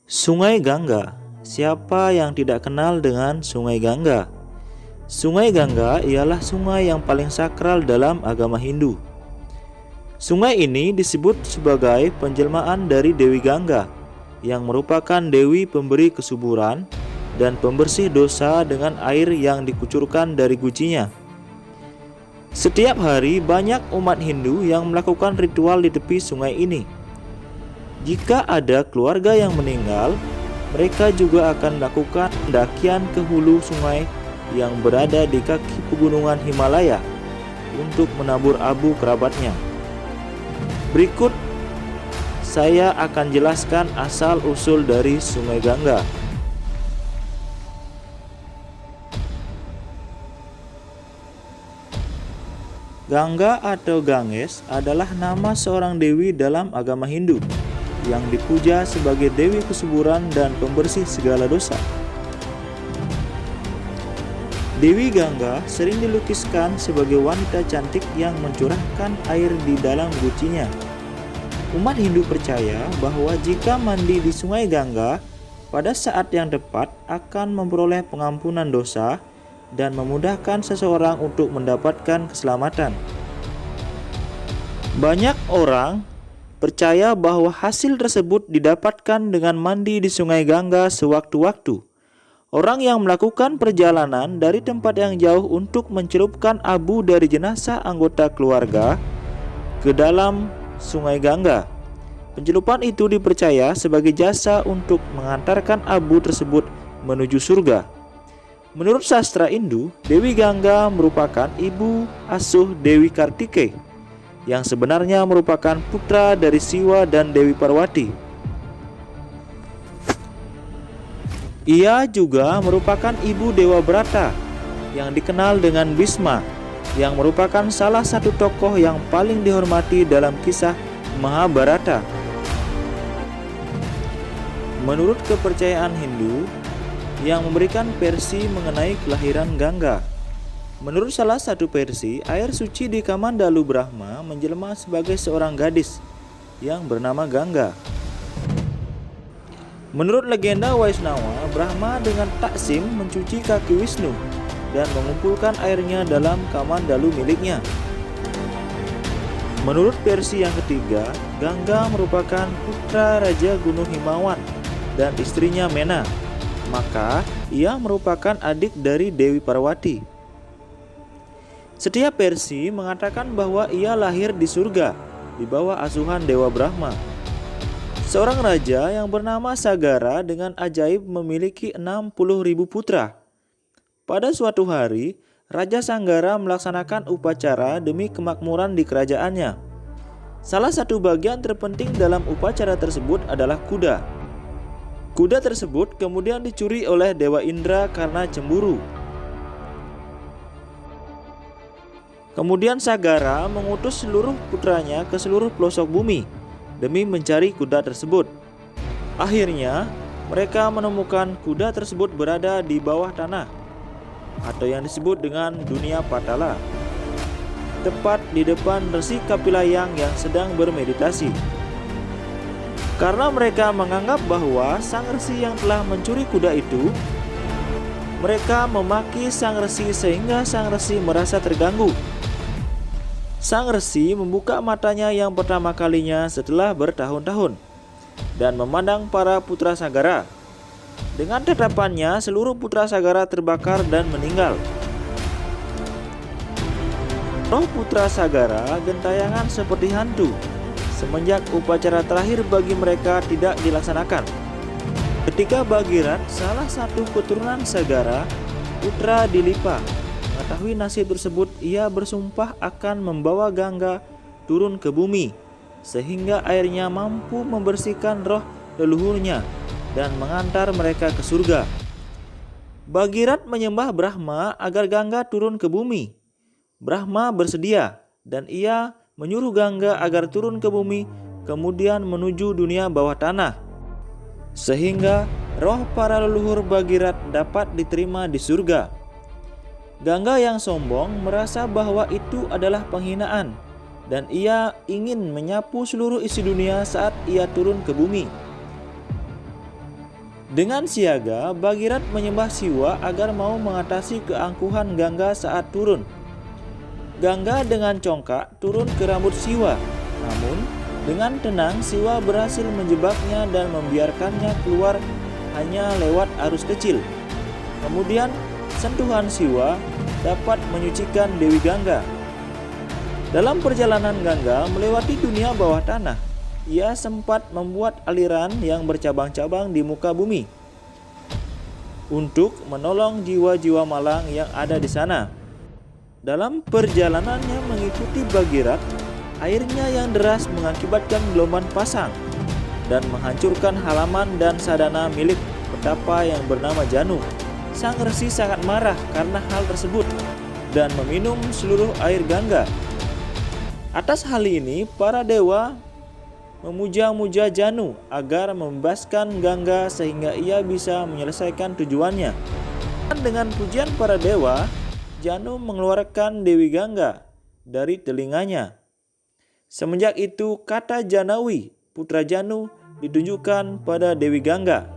Sungai Gangga. Siapa yang tidak kenal dengan Sungai Gangga? Sungai Gangga ialah sungai yang paling sakral dalam agama Hindu. Sungai ini disebut sebagai penjelmaan dari Dewi Gangga, yang merupakan dewi pemberi kesuburan dan pembersih dosa dengan air yang dikucurkan dari gucinya. Setiap hari banyak umat Hindu yang melakukan ritual di tepi sungai ini. Jika ada keluarga yang meninggal, mereka juga akan melakukan pendakian ke hulu sungai yang berada di kaki pegunungan Himalaya untuk menabur abu kerabatnya. Berikut saya akan jelaskan asal-usul dari Sungai Gangga. Gangga atau Ganges adalah nama seorang dewi dalam agama Hindu yang dipuja sebagai dewi kesuburan dan pembersih segala dosa. Dewi Gangga sering dilukiskan sebagai wanita cantik yang mencurahkan air di dalam gucinya. Umat Hindu percaya bahwa jika mandi di Sungai Gangga pada saat yang tepat akan memperoleh pengampunan dosa dan memudahkan seseorang untuk mendapatkan keselamatan. Banyak orang percaya bahwa hasil tersebut didapatkan dengan mandi di Sungai Gangga sewaktu-waktu. Orang yang melakukan perjalanan dari tempat yang jauh untuk mencelupkan abu dari jenazah anggota keluarga ke dalam Sungai Gangga. Pencelupan itu dipercaya sebagai jasa untuk mengantarkan abu tersebut menuju surga. Menurut sastra Hindu, Dewi Gangga merupakan ibu asuh Dewi Kartike, yang sebenarnya merupakan putra dari Siwa dan Dewi Parwati. Ia juga merupakan ibu Dewa Brata yang dikenal dengan Bhisma, yang merupakan salah satu tokoh yang paling dihormati dalam kisah Mahabharata. Menurut kepercayaan Hindu yang memberikan versi mengenai kelahiran Gangga. Menurut salah satu versi, air suci di Kamandalu Brahma menjelma sebagai seorang gadis yang bernama Gangga. Menurut legenda Waisnawa, Brahma dengan taksim mencuci kaki Wisnu dan mengumpulkan airnya dalam Kamandalu miliknya. Menurut versi yang ketiga, Gangga merupakan putra Raja Gunung Himawan dan istrinya Mena, maka ia merupakan adik dari Dewi Parwati. Setiap versi mengatakan bahwa ia lahir di surga di bawah asuhan Dewa Brahma. Seorang raja yang bernama Sagara dengan ajaib memiliki 60.000 putra. Pada suatu hari, Raja Sanggara melaksanakan upacara demi kemakmuran di kerajaannya. Salah satu bagian terpenting dalam upacara tersebut adalah kuda. Kuda tersebut kemudian dicuri oleh Dewa Indra karena cemburu. Kemudian Sagara mengutus seluruh putranya ke seluruh pelosok bumi demi mencari kuda tersebut. Akhirnya, mereka menemukan kuda tersebut berada di bawah tanah, atau yang disebut dengan dunia Patala, tepat di depan Resi Kapilayang yang sedang bermeditasi. Karena mereka menganggap bahwa sang resi yang telah mencuri kuda itu, mereka memaki sang resi sehingga sang resi merasa terganggu. Sang resi membuka matanya yang pertama kalinya setelah bertahun-tahun dan memandang para putra Sagara. Dengan tatapannya, seluruh putra Sagara terbakar dan meninggal. Roh putra Sagara gentayangan seperti hantu semenjak upacara terakhir bagi mereka tidak dilaksanakan. Ketika Bhagirat, salah satu keturunan Sagara, putra Dilipa, mengetahui nasib tersebut, ia bersumpah akan membawa Gangga turun ke bumi sehingga airnya mampu membersihkan roh leluhurnya dan mengantar mereka ke surga. Bhagirat menyembah Brahma agar Gangga turun ke bumi. Brahma bersedia dan ia menyuruh Gangga agar turun ke bumi kemudian menuju dunia bawah tanah, sehingga roh para leluhur Bhagirat dapat diterima di surga. Gangga yang sombong merasa bahwa itu adalah penghinaan dan ia ingin menyapu seluruh isi dunia saat ia turun ke bumi. Dengan siaga, Bhagirat menyembah Siwa agar mau mengatasi keangkuhan Gangga saat turun. Gangga dengan congkak turun ke rambut Siwa. Namun, dengan tenang Siwa berhasil menjebaknya dan membiarkannya keluar hanya lewat arus kecil. Kemudian, sentuhan Siwa dapat menyucikan Dewi Gangga. Dalam perjalanan Gangga melewati dunia bawah tanah, ia sempat membuat aliran yang bercabang-cabang di muka bumi untuk menolong jiwa-jiwa malang yang ada di sana. Dalam perjalanannya mengikuti Bhagirat, airnya yang deras mengakibatkan gelombang pasang dan menghancurkan halaman dan sadana milik petapa yang bernama Janu. Sang resi sangat marah karena hal tersebut dan meminum seluruh air Gangga. Atas hal ini, para dewa memuja-muja Janu agar membebaskan Gangga sehingga ia bisa menyelesaikan tujuannya. Dan dengan pujian para dewa, Janu mengeluarkan Dewi Gangga dari telinganya. Semenjak itu kata Janawi, putra Janu, ditunjukkan pada Dewi Gangga.